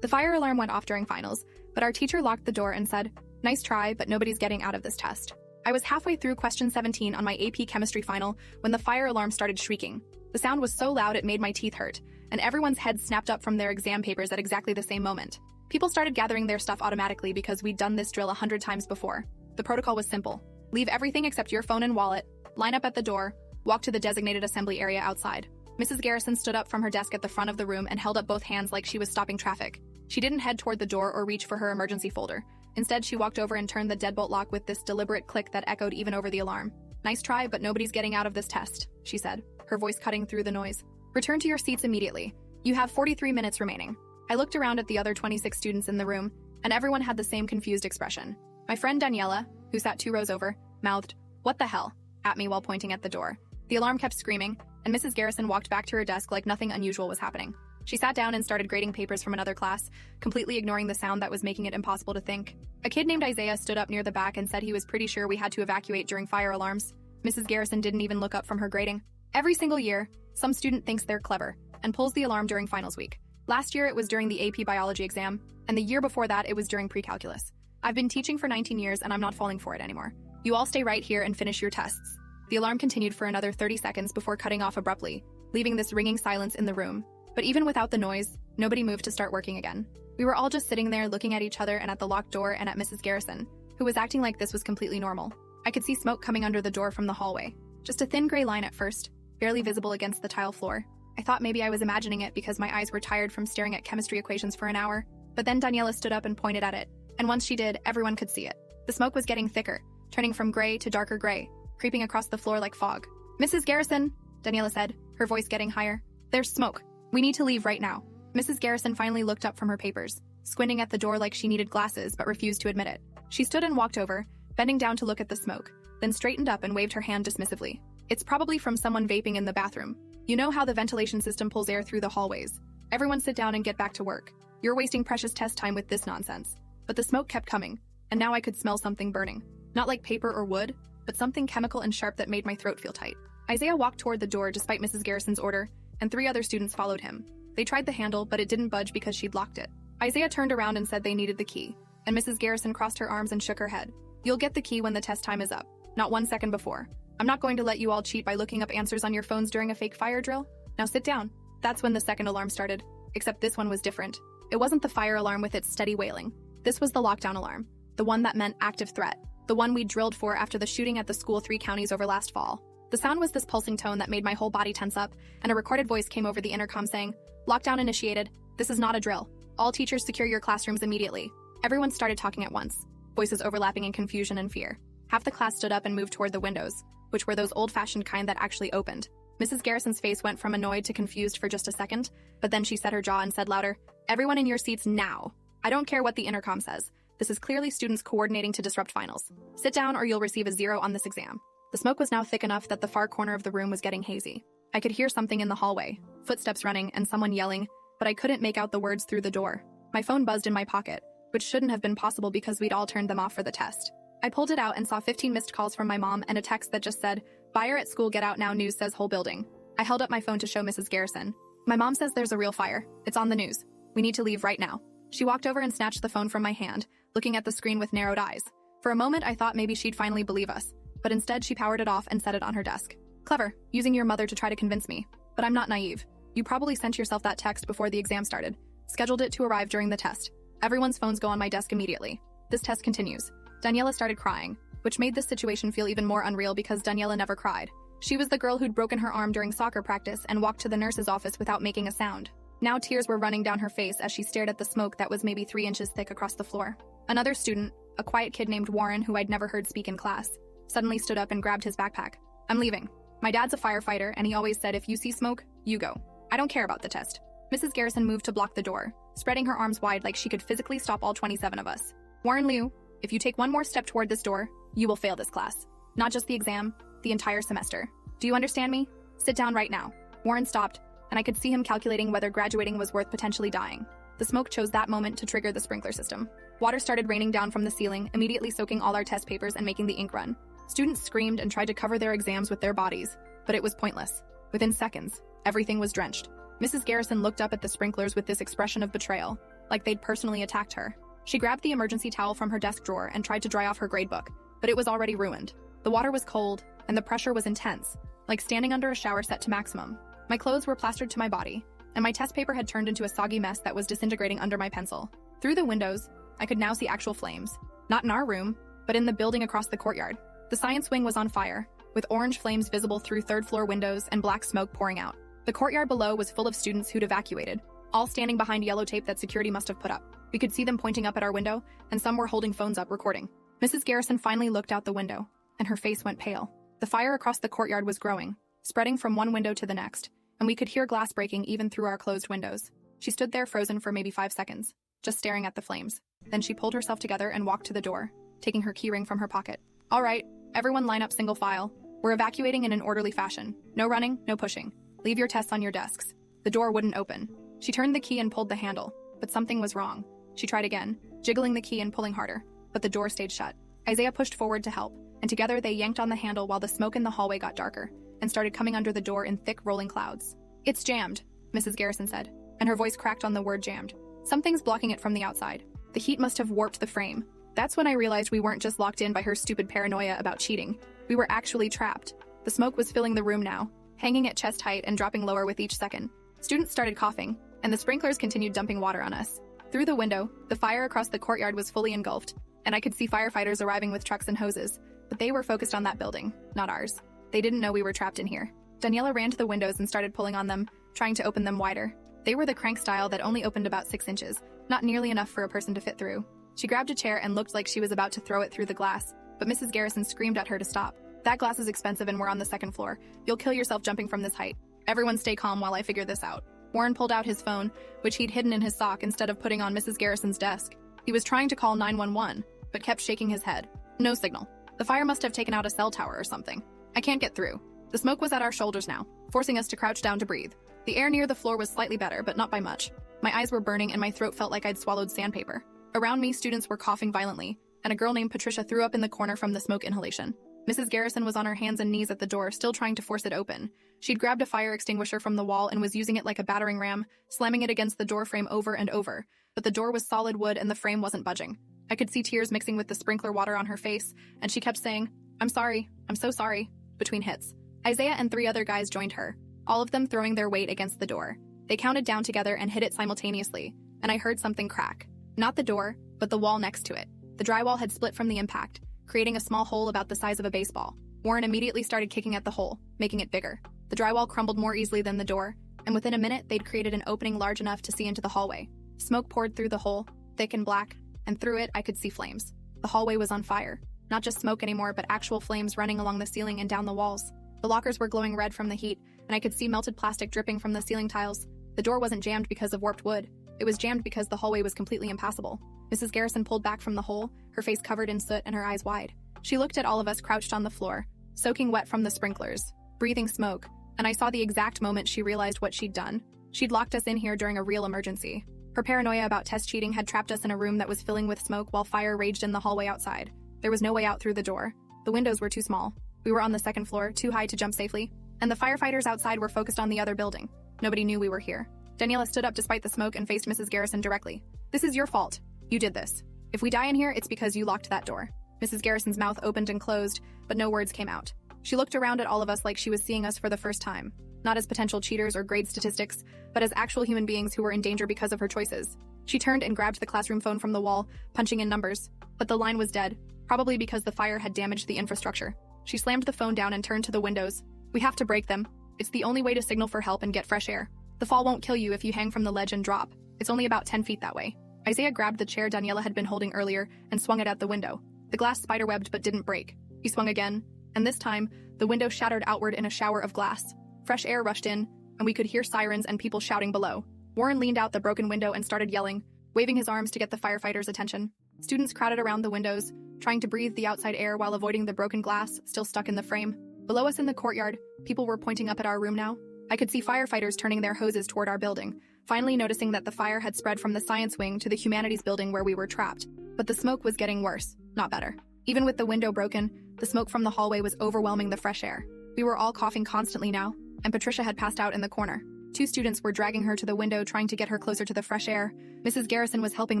The fire alarm went off during finals, but our teacher locked the door and said, "Nice try, but nobody's getting out of this test." I was halfway through question 17 on my AP chemistry final when the fire alarm started shrieking. The sound was so loud it made my teeth hurt, and everyone's heads snapped up from their exam papers at exactly the same moment. People started gathering their stuff automatically because we'd done this drill 100 times before. The protocol was simple. Leave everything except your phone and wallet, line up at the door, walk to the designated assembly area outside. Mrs. Garrison stood up from her desk at the front of the room and held up both hands like she was stopping traffic. She didn't head toward the door or reach for her emergency folder. Instead, she walked over and turned the deadbolt lock with this deliberate click that echoed even over the alarm. "Nice try, but nobody's getting out of this test," she said, her voice cutting through the noise. "Return to your seats immediately. You have 43 minutes remaining." I looked around at the other 26 students in the room, and everyone had the same confused expression. My friend Daniela, who sat 2 rows over, mouthed, "What the hell?" at me while pointing at the door. The alarm kept screaming, and Mrs. Garrison walked back to her desk like nothing unusual was happening. She sat down and started grading papers from another class, completely ignoring the sound that was making it impossible to think. A kid named Isaiah stood up near the back and said he was pretty sure we had to evacuate during fire alarms. Mrs. Garrison didn't even look up from her grading. Every single year, some student thinks they're clever and pulls the alarm during finals week. Last year, it was during the AP biology exam, and the year before that, it was during pre-calculus. I've been teaching for 19 years, and I'm not falling for it anymore. You all stay right here and finish your tests. The alarm continued for another 30 seconds before cutting off abruptly, leaving this ringing silence in the room. But even without the noise, nobody moved to start working again. We were all just sitting there looking at each other and at the locked door and at Mrs. Garrison, who was acting like this was completely normal. I could see smoke coming under the door from the hallway. Just a thin gray line at first, barely visible against the tile floor. I thought maybe I was imagining it because my eyes were tired from staring at chemistry equations for an hour. But then Daniela stood up and pointed at it, and once she did, everyone could see it. The smoke was getting thicker, turning from gray to darker gray, creeping across the floor like fog. "Mrs. Garrison," Daniela said, her voice getting higher. "There's smoke. We need to leave right now." Mrs. Garrison finally looked up from her papers, squinting at the door like she needed glasses but refused to admit it. She stood and walked over, bending down to look at the smoke, then straightened up and waved her hand dismissively. "It's probably from someone vaping in the bathroom. You know how the ventilation system pulls air through the hallways. Everyone sit down and get back to work. You're wasting precious test time with this nonsense." But the smoke kept coming, and now I could smell something burning. Not like paper or wood, but something chemical and sharp that made my throat feel tight. Isaiah walked toward the door despite Mrs. Garrison's order, and 3 other students followed him. They tried the handle, but it didn't budge because she'd locked it. Isaiah turned around and said they needed the key, and Mrs. Garrison crossed her arms and shook her head. "You'll get the key when the test time is up, not 1 second before. I'm not going to let you all cheat by looking up answers on your phones during a fake fire drill. Now sit down." That's when the second alarm started, except this one was different. It wasn't the fire alarm with its steady wailing. This was the lockdown alarm, the one that meant active threat, the one we drilled for after the shooting at the school 3 counties over last fall. The sound was this pulsing tone that made my whole body tense up, and a recorded voice came over the intercom saying, "Lockdown initiated. This is not a drill. All teachers secure your classrooms immediately." Everyone started talking at once, voices overlapping in confusion and fear. Half the class stood up and moved toward the windows, which were those old-fashioned kind that actually opened. Mrs. Garrison's face went from annoyed to confused for just a second, but then she set her jaw and said louder, "Everyone in your seats now. I don't care what the intercom says. This is clearly students coordinating to disrupt finals. Sit down or you'll receive a 0 on this exam." The smoke was now thick enough that the far corner of the room was getting hazy. I could hear something in the hallway, footsteps running and someone yelling, but I couldn't make out the words through the door. My phone buzzed in my pocket, which shouldn't have been possible because we'd all turned them off for the test. I pulled it out and saw 15 missed calls from my mom and a text that just said, "Fire at school, get out now, news says whole building." I held up my phone to show Mrs. Garrison. "My mom says there's a real fire. It's on the news. We need to leave right now." She walked over and snatched the phone from my hand, looking at the screen with narrowed eyes. For a moment, I thought maybe she'd finally believe us, but instead she powered it off and set it on her desk. "Clever, using your mother to try to convince me. But I'm not naive. You probably sent yourself that text before the exam started. Scheduled it to arrive during the test. Everyone's phones go on my desk immediately. This test continues." Daniela started crying, which made this situation feel even more unreal because Daniela never cried. She was the girl who'd broken her arm during soccer practice and walked to the nurse's office without making a sound. Now tears were running down her face as she stared at the smoke that was maybe 3 inches thick across the floor. Another student, a quiet kid named Warren who I'd never heard speak in class, suddenly stood up and grabbed his backpack. "I'm leaving. My dad's a firefighter and he always said if you see smoke, you go. I don't care about the test." Mrs. Garrison moved to block the door, spreading her arms wide like she could physically stop all 27 of us. "Warren Liu, if you take one more step toward this door, you will fail this class. Not just the exam, the entire semester. Do you understand me? Sit down right now." Warren stopped, and I could see him calculating whether graduating was worth potentially dying. The smoke chose that moment to trigger the sprinkler system. Water started raining down from the ceiling, immediately soaking all our test papers and making the ink run. Students screamed and tried to cover their exams with their bodies, but it was pointless. Within seconds, everything was drenched. Mrs. Garrison looked up at the sprinklers with this expression of betrayal. like they'd personally attacked her. She grabbed the emergency towel from her desk drawer and tried to dry off her gradebook, but it was already ruined. The water was cold, and the pressure was intense, like standing under a shower set to maximum. My clothes were plastered to my body, and my test paper had turned into a soggy mess that was disintegrating under my pencil. Through the windows, I could now see actual flames. Not in our room, but in the building across the courtyard. The science wing was on fire, with orange flames visible through third-floor windows and black smoke pouring out. The courtyard below was full of students who'd evacuated, all standing behind yellow tape that security must have put up. We could see them pointing up at our window, and some were holding phones up recording. Mrs. Garrison finally looked out the window, and her face went pale. The fire across the courtyard was growing, spreading from one window to the next, and we could hear glass breaking even through our closed windows. She stood there frozen for maybe 5 seconds, just staring at the flames. Then she pulled herself together and walked to the door, taking her keyring from her pocket. "All right, everyone line up single file. We're evacuating in an orderly fashion. No running, no pushing. Leave your tests on your desks." The door wouldn't open. She turned the key and pulled the handle, but something was wrong. She tried again, jiggling the key and pulling harder, but the door stayed shut. Isaiah pushed forward to help, and together they yanked on the handle while the smoke in the hallway got darker and started coming under the door in thick rolling clouds. "It's jammed," Mrs. Garrison said, and her voice cracked on the word jammed. "Something's blocking it from the outside. The heat must have warped the frame." That's when I realized we weren't just locked in by her stupid paranoia about cheating. We were actually trapped. The smoke was filling the room now, hanging at chest height and dropping lower with each second. Students started coughing, and the sprinklers continued dumping water on us. Through the window, the fire across the courtyard was fully engulfed, and I could see firefighters arriving with trucks and hoses, but they were focused on that building, not ours. They didn't know we were trapped in here. Daniela ran to the windows and started pulling on them, trying to open them wider. They were the crank style that only opened about 6 inches, not nearly enough for a person to fit through. She grabbed a chair and looked like she was about to throw it through the glass, but Mrs. Garrison screamed at her to stop. "That glass is expensive and we're on the 2nd floor. You'll kill yourself jumping from this height. Everyone stay calm while I figure this out." Warren pulled out his phone, which he'd hidden in his sock instead of putting on Mrs. Garrison's desk. He was trying to call 911, but kept shaking his head. No signal. The fire must have taken out a cell tower or something. I can't get through. The smoke was at our shoulders now, forcing us to crouch down to breathe. The air near the floor was slightly better, but not by much. My eyes were burning and my throat felt like I'd swallowed sandpaper. Around me, students were coughing violently, and a girl named Patricia threw up in the corner from the smoke inhalation. Mrs. Garrison was on her hands and knees at the door, still trying to force it open. She'd grabbed a fire extinguisher from the wall and was using it like a battering ram, slamming it against the door frame over and over. But the door was solid wood and the frame wasn't budging. I could see tears mixing with the sprinkler water on her face, and she kept saying, "I'm sorry, I'm so sorry," between hits. Isaiah and 3 other guys joined her, all of them throwing their weight against the door. They counted down together and hit it simultaneously, and I heard something crack. Not the door, but the wall next to it. The drywall had split from the impact, creating a small hole about the size of a baseball. Warren immediately started kicking at the hole, making it bigger. The drywall crumbled more easily than the door, and within a minute they'd created an opening large enough to see into the hallway. Smoke poured through the hole, thick and black, and through it I could see flames. The hallway was on fire. Not just smoke anymore, but actual flames running along the ceiling and down the walls. The lockers were glowing red from the heat, and I could see melted plastic dripping from the ceiling tiles. The door wasn't jammed because of warped wood. It was jammed because the hallway was completely impassable. Mrs. Garrison pulled back from the hole, her face covered in soot and her eyes wide. She looked at all of us crouched on the floor, soaking wet from the sprinklers, breathing smoke, and I saw the exact moment she realized what she'd done. She'd locked us in here during a real emergency. Her paranoia about test cheating had trapped us in a room that was filling with smoke while fire raged in the hallway outside. There was no way out through the door. The windows were too small. We were on the 2nd floor, too high to jump safely, and the firefighters outside were focused on the other building. Nobody knew we were here. Daniela stood up despite the smoke and faced Mrs. Garrison directly. "This is your fault. You did this. If we die in here, it's because you locked that door." Mrs. Garrison's mouth opened and closed, but no words came out. She looked around at all of us like she was seeing us for the first time, not as potential cheaters or grade statistics, but as actual human beings who were in danger because of her choices. She turned and grabbed the classroom phone from the wall, punching in numbers, but the line was dead, probably because the fire had damaged the infrastructure. She slammed the phone down and turned to the windows. "We have to break them. It's the only way to signal for help and get fresh air. The fall won't kill you if you hang from the ledge and drop. It's only about 10 feet that way." Isaiah grabbed the chair Daniela had been holding earlier and swung it at the window. The glass spiderwebbed but didn't break. He swung again, and this time, the window shattered outward in a shower of glass. Fresh air rushed in, and we could hear sirens and people shouting below. Warren leaned out the broken window and started yelling, waving his arms to get the firefighters' attention. Students crowded around the windows, trying to breathe the outside air while avoiding the broken glass still stuck in the frame. Below us in the courtyard, people were pointing up at our room now. I could see firefighters turning their hoses toward our building, finally noticing that the fire had spread from the science wing to the humanities building where we were trapped. But the smoke was getting worse, not better. Even with the window broken, the smoke from the hallway was overwhelming the fresh air. We were all coughing constantly now, and Patricia had passed out in the corner. Two students were dragging her to the window, trying to get her closer to the fresh air. Mrs. Garrison was helping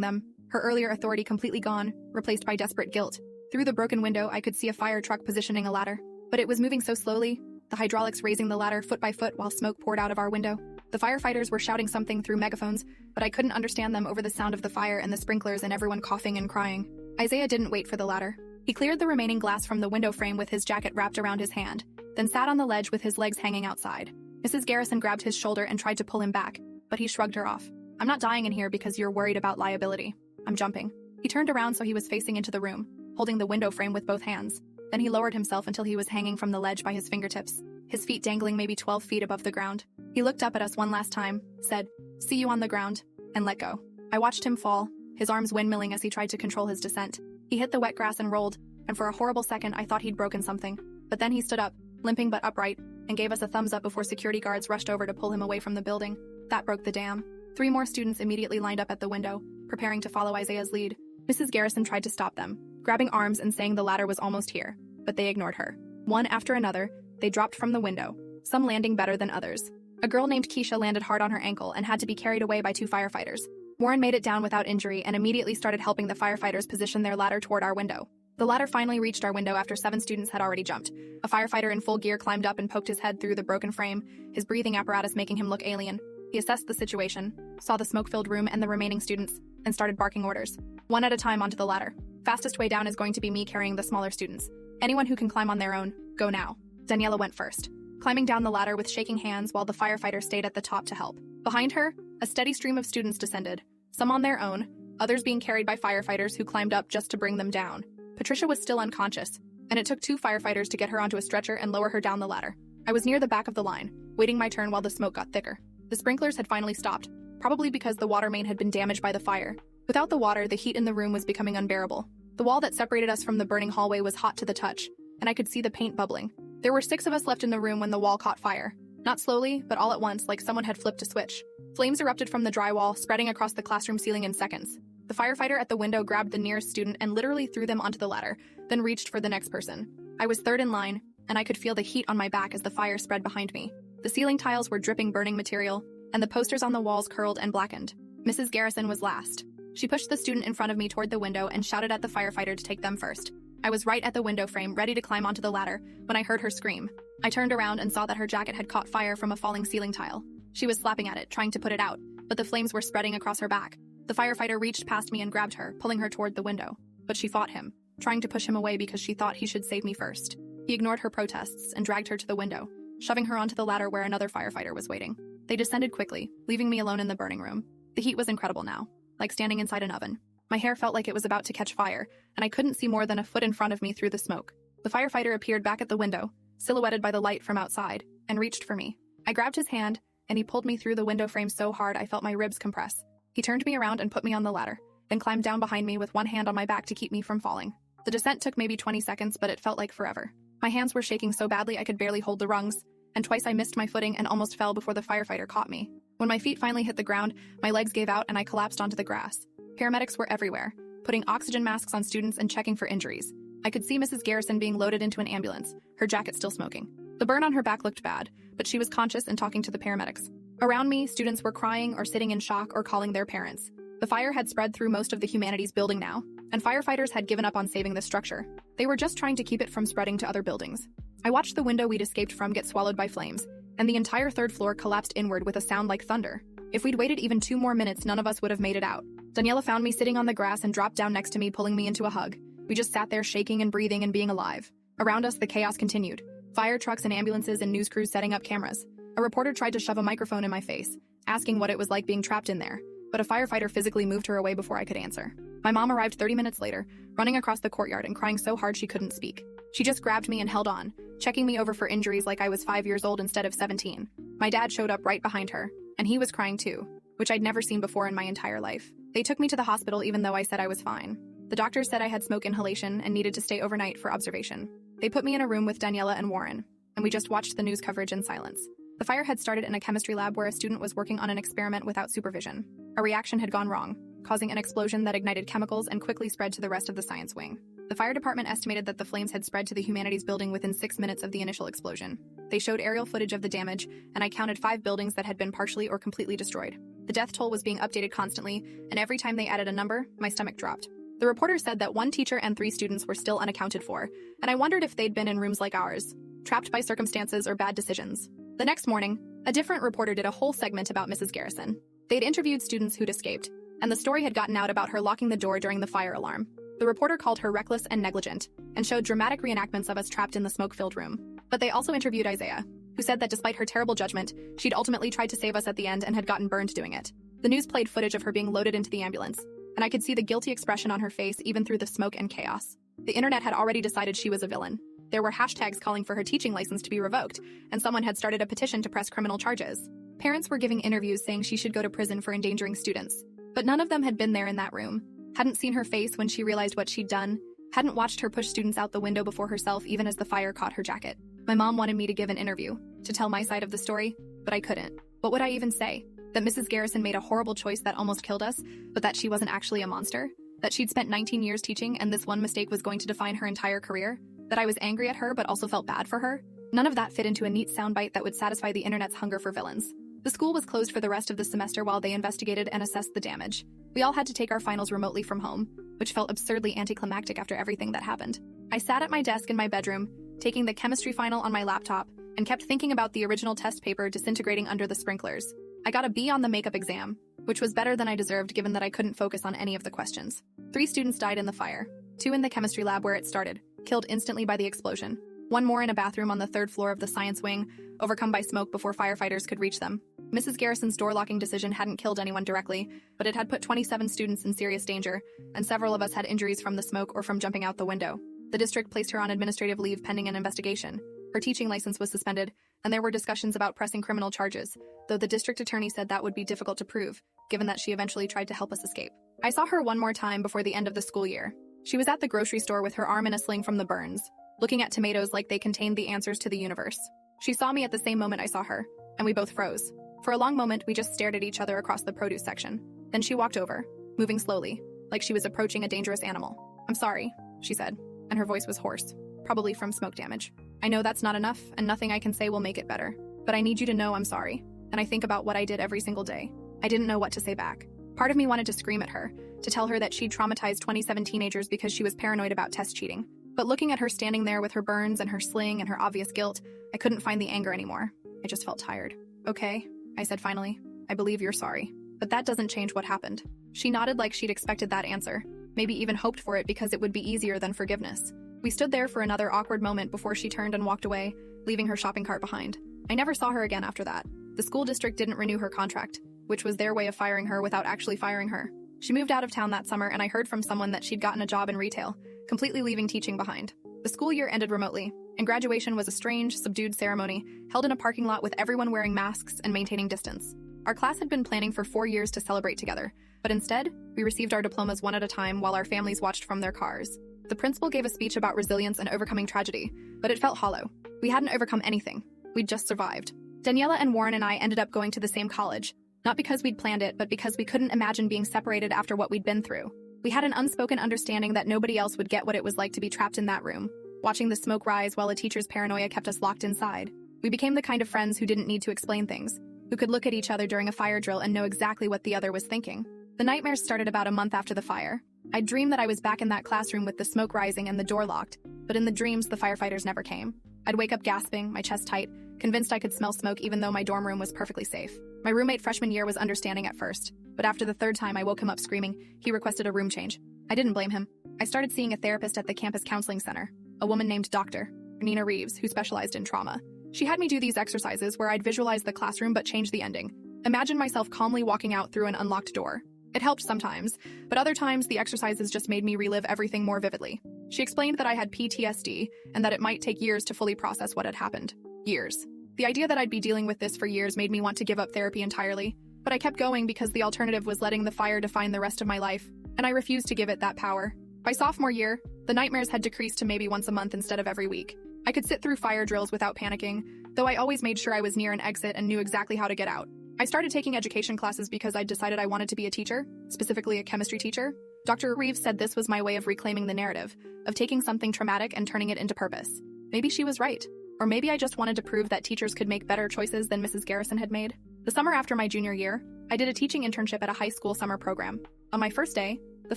them, her earlier authority completely gone, replaced by desperate guilt. Through the broken window, I could see a fire truck positioning a ladder. But it was moving so slowly, the hydraulics raising the ladder foot by foot while smoke poured out of our window. The firefighters were shouting something through megaphones, but I couldn't understand them over the sound of the fire and the sprinklers and everyone coughing and crying. Isaiah didn't wait for the ladder. He cleared the remaining glass from the window frame with his jacket wrapped around his hand, then sat on the ledge with his legs hanging outside. Mrs. Garrison grabbed his shoulder and tried to pull him back, but he shrugged her off. "I'm not dying in here because you're worried about liability. I'm jumping." He turned around so he was facing into the room, holding the window frame with both hands. Then he lowered himself until he was hanging from the ledge by his fingertips, his feet dangling maybe 12 feet above the ground. He looked up at us one last time, said, "See you on the ground," and let go. I watched him fall, his arms windmilling as he tried to control his descent. He hit the wet grass and rolled, and for a horrible second I thought he'd broken something. But then he stood up, limping but upright, and gave us a thumbs up before security guards rushed over to pull him away from the building. That broke the dam. 3 more students immediately lined up at the window, preparing to follow Isaiah's lead. Mrs. Garrison tried to stop them, grabbing arms and saying the ladder was almost here, but they ignored her. One after another, they dropped from the window, some landing better than others. A girl named Keisha landed hard on her ankle and had to be carried away by 2 firefighters. Warren made it down without injury and immediately started helping the firefighters position their ladder toward our window. The ladder finally reached our window after 7 students had already jumped. A firefighter in full gear climbed up and poked his head through the broken frame, his breathing apparatus making him look alien. He assessed the situation, saw the smoke-filled room and the remaining students, and started barking orders. One at a time onto the ladder. Fastest way down is going to be me carrying the smaller students. Anyone who can climb on their own, go now. Daniela went first, climbing down the ladder with shaking hands while the firefighter stayed at the top to help. Behind her, a steady stream of students descended, some on their own, others being carried by firefighters who climbed up just to bring them down. Patricia was still unconscious, and it took 2 firefighters to get her onto a stretcher and lower her down the ladder. I was near the back of the line, waiting my turn while the smoke got thicker. The sprinklers had finally stopped, probably because the water main had been damaged by the fire. Without the water, the heat in the room was becoming unbearable. The wall that separated us from the burning hallway was hot to the touch, and I could see the paint bubbling. There were 6 of us left in the room when the wall caught fire. Not slowly, but all at once, like someone had flipped a switch. Flames erupted from the drywall, spreading across the classroom ceiling in seconds. The firefighter at the window grabbed the nearest student and literally threw them onto the ladder, then reached for the next person. I was third in line, and I could feel the heat on my back as the fire spread behind me. The ceiling tiles were dripping burning material, and the posters on the walls curled and blackened. Mrs. Garrison was last. She pushed the student in front of me toward the window and shouted at the firefighter to take them first. I was right at the window frame, ready to climb onto the ladder, when I heard her scream. I turned around and saw that her jacket had caught fire from a falling ceiling tile. She was slapping at it, trying to put it out, but the flames were spreading across her back. The firefighter reached past me and grabbed her, pulling her toward the window. But she fought him, trying to push him away because she thought he should save me first. He ignored her protests and dragged her to the window, shoving her onto the ladder where another firefighter was waiting. They descended quickly, leaving me alone in the burning room. The heat was incredible now, like standing inside an oven. My hair felt like it was about to catch fire, and I couldn't see more than a foot in front of me through the smoke. The firefighter appeared back at the window, silhouetted by the light from outside, and reached for me. I grabbed his hand, and he pulled me through the window frame so hard I felt my ribs compress. He turned me around and put me on the ladder, then climbed down behind me with one hand on my back to keep me from falling. The descent took maybe 20 seconds, but it felt like forever. My hands were shaking so badly I could barely hold the rungs, and twice I missed my footing and almost fell before the firefighter caught me. When my feet finally hit the ground, my legs gave out and I collapsed onto the grass. Paramedics were everywhere, putting oxygen masks on students and checking for injuries. I could see Mrs. Garrison being loaded into an ambulance, her jacket still smoking. The burn on her back looked bad, but she was conscious and talking to the paramedics. Around me, students were crying or sitting in shock or calling their parents. The fire had spread through most of the humanities building now, and firefighters had given up on saving the structure. They were just trying to keep it from spreading to other buildings. I watched the window we'd escaped from get swallowed by flames, and the entire 3rd floor collapsed inward with a sound like thunder. If we'd waited even 2 more minutes, none of us would have made it out. Daniela found me sitting on the grass and dropped down next to me, pulling me into a hug. We just sat there shaking and breathing and being alive. Around us, the chaos continued. Fire trucks and ambulances and news crews setting up cameras. A reporter tried to shove a microphone in my face, asking what it was like being trapped in there, but a firefighter physically moved her away before I could answer. My mom arrived 30 minutes later, running across the courtyard and crying so hard she couldn't speak. She just grabbed me and held on, checking me over for injuries like I was 5 years old instead of 17. My dad showed up right behind her, and he was crying too, which I'd never seen before in my entire life. They took me to the hospital even though I said I was fine. The doctors said I had smoke inhalation and needed to stay overnight for observation. They put me in a room with Daniela and Warren, and we just watched the news coverage in silence. The fire had started in a chemistry lab where a student was working on an experiment without supervision. A reaction had gone wrong, causing an explosion that ignited chemicals and quickly spread to the rest of the science wing. The fire department estimated that the flames had spread to the humanities building within 6 minutes of the initial explosion. They showed aerial footage of the damage, and I counted 5 buildings that had been partially or completely destroyed. The death toll was being updated constantly, and every time they added a number, my stomach dropped. The reporter said that 1 teacher and 3 students were still unaccounted for, and I wondered if they'd been in rooms like ours, trapped by circumstances or bad decisions. The next morning, a different reporter did a whole segment about Mrs. Garrison. They'd interviewed students who'd escaped, and the story had gotten out about her locking the door during the fire alarm. The reporter called her reckless and negligent, and showed dramatic reenactments of us trapped in the smoke-filled room. But they also interviewed Isaiah, who said that despite her terrible judgment, she'd ultimately tried to save us at the end and had gotten burned doing it. The news played footage of her being loaded into the ambulance, and I could see the guilty expression on her face even through the smoke and chaos. The internet had already decided she was a villain. There were hashtags calling for her teaching license to be revoked, and someone had started a petition to press criminal charges. Parents were giving interviews saying she should go to prison for endangering students, but none of them had been there in that room, hadn't seen her face when she realized what she'd done, hadn't watched her push students out the window before herself even as the fire caught her jacket. My mom wanted me to give an interview, to tell my side of the story, but I couldn't. What would I even say? That Mrs. Garrison made a horrible choice that almost killed us, but that she wasn't actually a monster? That she'd spent 19 years teaching and this one mistake was going to define her entire career? That I was angry at her but also felt bad for her? None of that fit into a neat soundbite that would satisfy the internet's hunger for villains. The school was closed for the rest of the semester while they investigated and assessed the damage. We all had to take our finals remotely from home, which felt absurdly anticlimactic after everything that happened. I sat at my desk in my bedroom, taking the chemistry final on my laptop, and kept thinking about the original test paper disintegrating under the sprinklers. I got a B on the makeup exam, which was better than I deserved given that I couldn't focus on any of the questions. 3 students died in the fire, 2 in the chemistry lab where it started, killed instantly by the explosion. 1 more in a bathroom on the 3rd floor of the science wing, overcome by smoke before firefighters could reach them. Mrs. Garrison's door-locking decision hadn't killed anyone directly, but it had put 27 students in serious danger, and several of us had injuries from the smoke or from jumping out the window. The district placed her on administrative leave pending an investigation. Her teaching license was suspended, and there were discussions about pressing criminal charges, though the district attorney said that would be difficult to prove, given that she eventually tried to help us escape. I saw her one more time before the end of the school year. She was at the grocery store with her arm in a sling from the burns, looking at tomatoes like they contained the answers to the universe. She saw me at the same moment I saw her, and we both froze. For a long moment, we just stared at each other across the produce section. Then she walked over, moving slowly, like she was approaching a dangerous animal. "I'm sorry," she said, and her voice was hoarse, probably from smoke damage. "I know that's not enough, and nothing I can say will make it better. But I need you to know I'm sorry, and I think about what I did every single day." I didn't know what to say back. Part of me wanted to scream at her, to tell her that she'd traumatized 27 teenagers because she was paranoid about test cheating. But looking at her standing there with her burns and her sling and her obvious guilt, I couldn't find the anger anymore. I just felt tired. "Okay," I said finally. "I believe you're sorry. But that doesn't change what happened." She nodded like she'd expected that answer, maybe even hoped for it because it would be easier than forgiveness. We stood there for another awkward moment before she turned and walked away, leaving her shopping cart behind. I never saw her again after that. The school district didn't renew her contract, which was their way of firing her without actually firing her. She moved out of town that summer, and I heard from someone that she'd gotten a job in retail, completely leaving teaching behind. The school year ended remotely, and graduation was a strange, subdued ceremony held in a parking lot with everyone wearing masks and maintaining distance. Our class had been planning for 4 years to celebrate together, but instead, we received our diplomas one at a time while our families watched from their cars. The principal gave a speech about resilience and overcoming tragedy, but it felt hollow. We hadn't overcome anything. We'd just survived. Daniela and Warren and I ended up going to the same college, not because we'd planned it, but because we couldn't imagine being separated after what we'd been through. We had an unspoken understanding that nobody else would get what it was like to be trapped in that room, watching the smoke rise while a teacher's paranoia kept us locked inside. We became the kind of friends who didn't need to explain things, who could look at each other during a fire drill and know exactly what the other was thinking. The nightmares started about a month after the fire. I'd dreamed that I was back in that classroom with the smoke rising and the door locked, but in the dreams, the firefighters never came. I'd wake up gasping, my chest tight, convinced I could smell smoke even though my dorm room was perfectly safe. My roommate freshman year was understanding at first, but after the 3rd time I woke him up screaming, he requested a room change. I didn't blame him. I started seeing a therapist at the campus counseling center, a woman named Dr. Nina Reeves, who specialized in trauma. She had me do these exercises where I'd visualize the classroom but change the ending. Imagine myself calmly walking out through an unlocked door. It helped sometimes, but other times the exercises just made me relive everything more vividly. She explained that I had PTSD and that it might take years to fully process what had happened. Years. The idea that I'd be dealing with this for years made me want to give up therapy entirely, but I kept going because the alternative was letting the fire define the rest of my life, and I refused to give it that power. By sophomore year, the nightmares had decreased to maybe once a month instead of every week. I could sit through fire drills without panicking, though I always made sure I was near an exit and knew exactly how to get out. I started taking education classes because I'd decided I wanted to be a teacher, specifically a chemistry teacher. Dr. Reeves said this was my way of reclaiming the narrative, of taking something traumatic and turning it into purpose. Maybe she was right. Or maybe I just wanted to prove that teachers could make better choices than Mrs. Garrison had made. The summer after my junior year, I did a teaching internship at a high school summer program. On my first day, the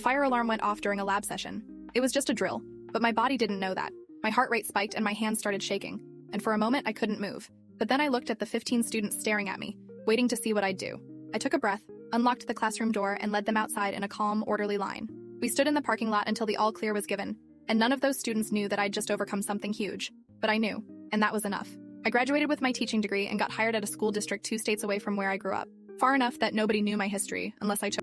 fire alarm went off during a lab session. It was just a drill, but my body didn't know that. My heart rate spiked and my hands started shaking, and for a moment I couldn't move. But then I looked at the 15 students staring at me, waiting to see what I'd do. I took a breath, unlocked the classroom door, and led them outside in a calm, orderly line. We stood in the parking lot until the all clear was given, and none of those students knew that I'd just overcome something huge. But I knew, and that was enough. I graduated with my teaching degree and got hired at a school district 2 states away from where I grew up. Far enough that nobody knew my history, unless I chose